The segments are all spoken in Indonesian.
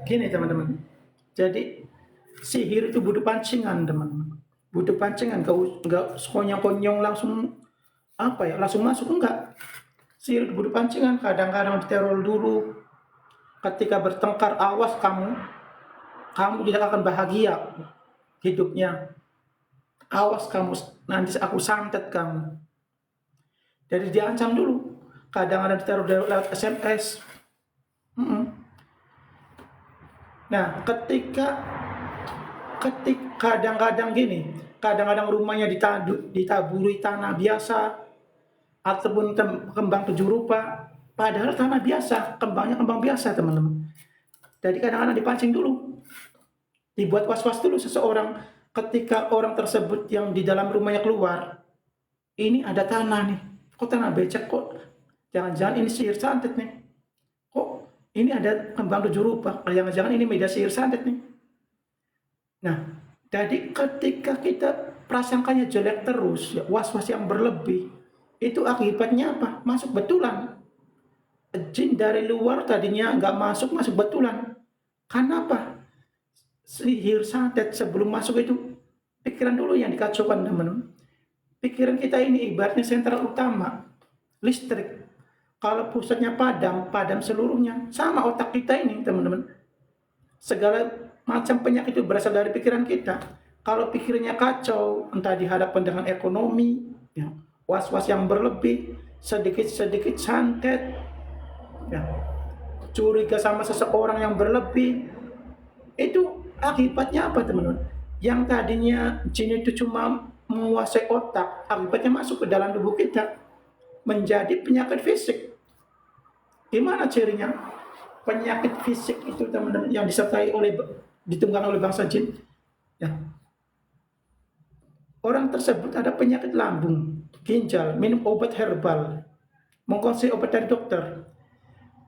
Gini teman-teman, jadi sihir itu butuh pancingan teman-teman, butuh pancingan, nggak sekonyong-konyong langsung apa ya, langsung masuk, enggak. Sihir itu butuh pancingan, kadang-kadang diteror dulu, ketika bertengkar awas kamu, kamu tidak akan bahagia hidupnya, awas kamu, nanti aku santet kamu. Jadi diancam dulu, kadang-kadang diteror lewat SMS. Nah, ketika kadang-kadang gini, kadang-kadang rumahnya ditaburi tanah biasa ataupun kembang 7 rupa, padahal tanah biasa, kembangnya kembang biasa, teman-teman. Jadi kadang-kadang dipancing dulu, dibuat was-was dulu seseorang, ketika orang tersebut yang di dalam rumahnya keluar, ini ada tanah nih, kok tanah becek, kok jangan-jangan ini sihir santet nih, kok ini ada kembang 7 rupa, jangan-jangan ini media sihir santet nih. Nah, jadi ketika kita prasangkanya jelek terus, ya, was-was yang berlebih, itu akibatnya apa? Masuk betulan. Jin dari luar tadinya nggak masuk, masuk betulan. Karena apa? Sihir santet sebelum masuk itu, pikiran dulu yang dikacaukan, teman-teman. Pikiran kita ini ibaratnya sentral utama, listrik. Kalau pusatnya padam, padam seluruhnya. Sama otak kita ini, teman-teman. Segala macam penyakit itu berasal dari pikiran kita. Kalau pikirannya kacau, entah dihadapkan dengan ekonomi, ya, was-was yang berlebih, sedikit-sedikit santet, ya, curiga sama seseorang yang berlebih, itu akibatnya apa, teman-teman? Yang tadinya jin itu cuma menguasai otak, akibatnya masuk ke dalam tubuh kita, menjadi penyakit fisik. Gimana cirinya? Penyakit fisik itu, teman-teman, yang disertai oleh, ditunggang oleh bangsa jin, ya. Orang tersebut ada penyakit lambung, ginjal, minum obat herbal, mengkonsumsi obat dari dokter,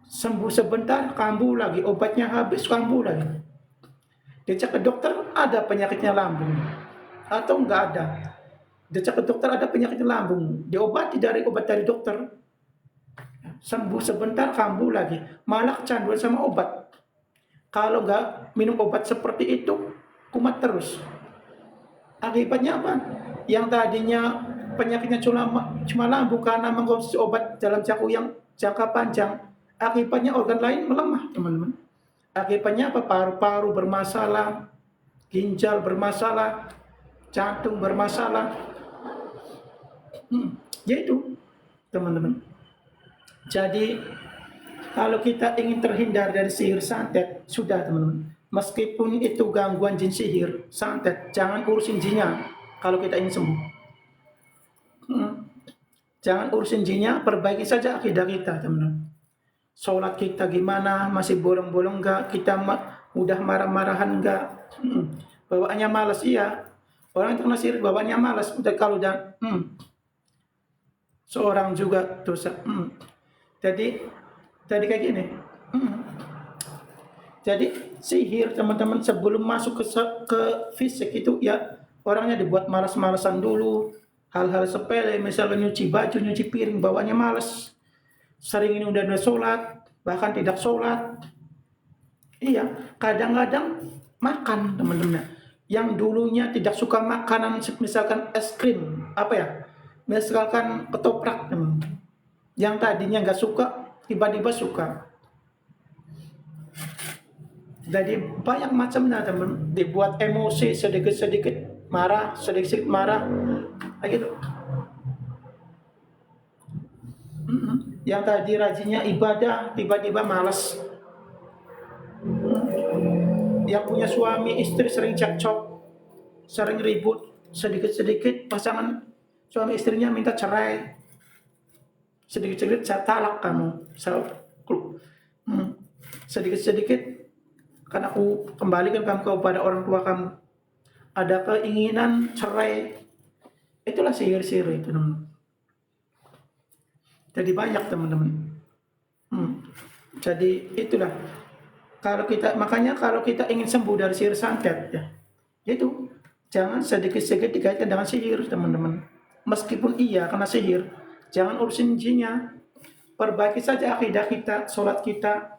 sembuh sebentar, kambuh lagi, obatnya habis, kambuh lagi. Dicek ke dokter, ada penyakitnya lambung, atau enggak ada. Dicek ke dokter, ada penyakitnya lambung, diobati dari obat dari dokter, sembuh sebentar, kambuh lagi, malah kecanduan sama obat. Kalau nggak minum obat seperti itu, kumat terus. Akibatnya apa? Yang tadinya penyakitnya cuma lambung karena mengkonsumsi obat dalam jangka panjang, akibatnya organ lain melemah, teman-teman. Akibatnya apa? Paru-paru bermasalah, ginjal bermasalah, jantung bermasalah. Yaitu, teman-teman. Jadi kalau kita ingin terhindar dari sihir santet, sudah, teman-teman. Meskipun itu gangguan jin sihir, santet, jangan urusin jinnya kalau kita ingin sembuh. Jangan urusin jinnya, perbaiki saja akidah kita, teman-teman. Sholat kita gimana, masih bolong-bolong enggak, kita mudah marah-marahan enggak, bawaannya malas, iya. Orang yang terkena sihir bawaannya malas, udah kalau udah, seorang juga dosa. Jadi kayak gini. Jadi sihir, teman-teman, sebelum masuk ke fisik itu, ya, orangnya dibuat malas-malasan dulu. Hal-hal sepele, misalnya nyuci baju, nyuci piring, bawaannya malas. Sering ini udah sholat, bahkan tidak sholat. Iya, kadang-kadang makan, teman-teman. Yang dulunya tidak suka makanan, misalkan es krim, apa ya, misalkan ketoprak, teman-teman. Yang tadinya nggak suka, tiba-tiba suka. Jadi banyak macamnya, teman. Dibuat emosi, sedikit-sedikit marah, sedikit-sedikit marah, kayak gitu. Yang tadi rajinnya ibadah, tiba-tiba malas. Yang punya suami istri sering cekcok, sering ribut, sedikit-sedikit pasangan suami istrinya minta cerai, sedikit-sedikit saya talak kamu, sedikit-sedikit kan aku kembalikan kamu kepada orang tua kamu, ada keinginan cerai. Itulah sihir-sihir itu, teman. Jadi banyak, teman-teman. Jadi itulah, makanya kalau kita ingin sembuh dari sihir santet, ya, itu jangan sedikit-sedikit dikaitkan dengan sihir, teman-teman. Meskipun iya kena sihir, jangan urusin jinnya. Perbaiki saja akidah kita, sholat kita,